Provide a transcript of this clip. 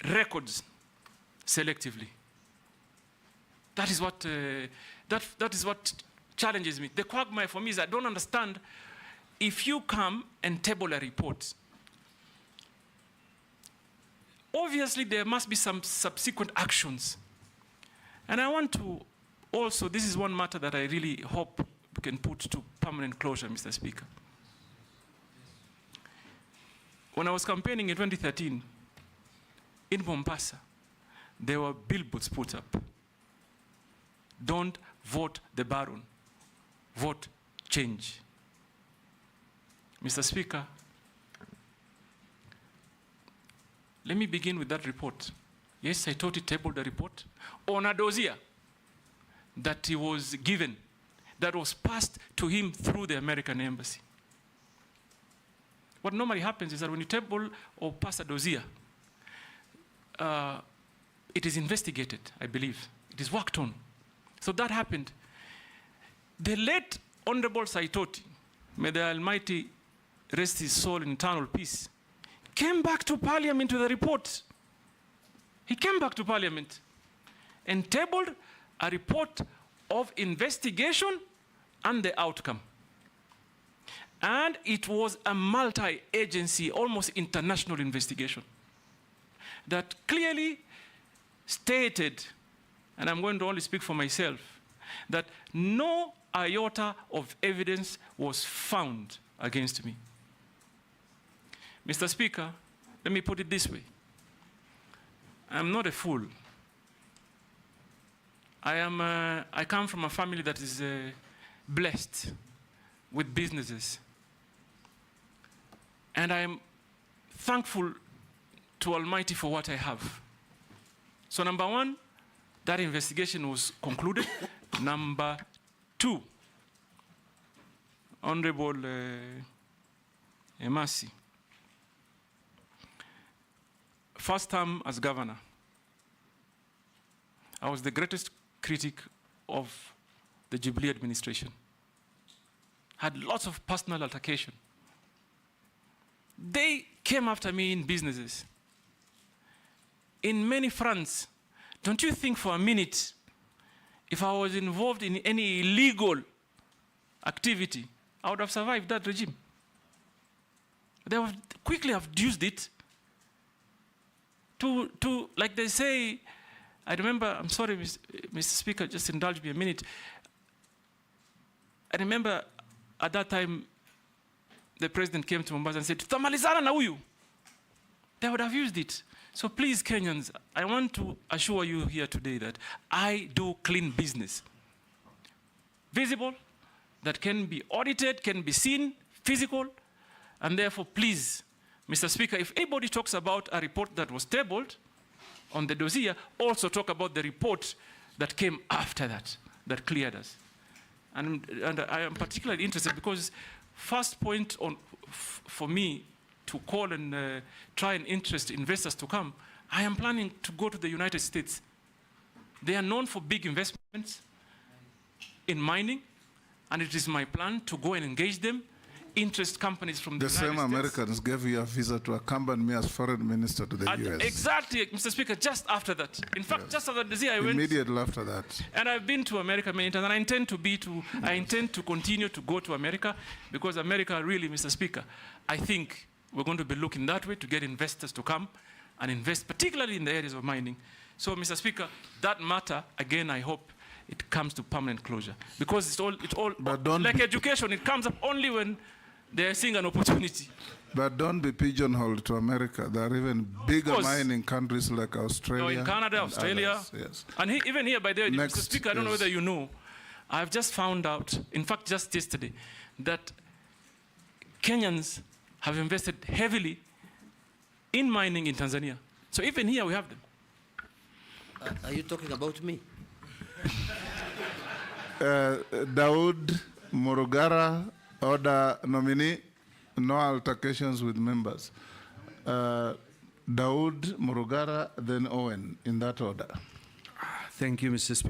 records selectively. That is what that is what challenges me. The quagmire for me is I don't understand. If you come and table a report, obviously there must be some subsequent actions. And I want to also, this is one matter that I really hope we can put to permanent closure, Mr. Speaker. When I was campaigning in 2013, in Mombasa, there were billboards put up. Don't vote the Baron, vote change. Mr. Speaker, let me begin with that report. Yes, I thought he tabled the report on a dossier that he was given, that was passed to him through the American embassy. What normally happens is that when you table or pass a dossier, it is investigated, I believe. It is worked on. So that happened. The late Honorable Saitoti, may the Almighty rest his soul in eternal peace, came back to Parliament with a report. He came back to Parliament and tabled a report of investigation and the outcome. And it was a multi-agency, almost international investigation that clearly stated, and I'm going to only speak for myself, that no iota of evidence was found against me. Mr. Speaker, let me put it this way. I'm not a fool. I come from a family that is blessed with businesses. And I am thankful to Almighty for what I have. So number one, that investigation was concluded. Number two, Honorable Emasi, first term as governor, I was the greatest critic of the Jubilee administration. Had lots of personal altercation. They came after me in businesses, in many fronts. Don't you think for a minute, if I was involved in any illegal activity, I would have survived that regime? They would quickly have used it to, like they say, I remember, I'm sorry, Mr. Speaker, just indulge me a minute. I remember at that time, the president came to Mombasa and said, "Tutamalizana na huyu." They would have used it. So please, Kenyans, I want to assure you here today that I do clean business. Visible, that can be audited, can be seen, physical, and therefore, please, Mr. Speaker, if anybody talks about a report that was tabled on the dossier, also talk about the report that came after that cleared us. And I am particularly interested because first point for me to call and try and interest investors to come, I am planning to go to the United States. They are known for big investments in mining, and it is my plan to go and engage them, interest companies from the United States. The same Americans gave you a visa to accompany me as foreign minister to the US. Exactly, Mr. Speaker, just after that. In fact, yes. Just after the day I went. Immediately after that. And I've been to America many times, and I intend to continue to go to America, because America really, Mr. Speaker, I think we're going to be looking that way to get investors to come and invest, particularly in the areas of mining. So, Mr. Speaker, that matter, again, I hope it comes to permanent closure. Because it's all like education, it comes up only when they're seeing an opportunity. But don't be pigeonholed to America. There are even bigger mining countries like Australia. No, in Canada, Australia. Others, yes. And even here, by the way, Mr. Speaker, I don't know whether you know, I've just found out, in fact, just yesterday, that Kenyans have invested heavily in mining in Tanzania. So even here, we have them. Are you talking about me? Daud Murugara, order nominee, no altercations with members. Daud Murugara, then Owen, in that order. Thank you, Mr. Speaker.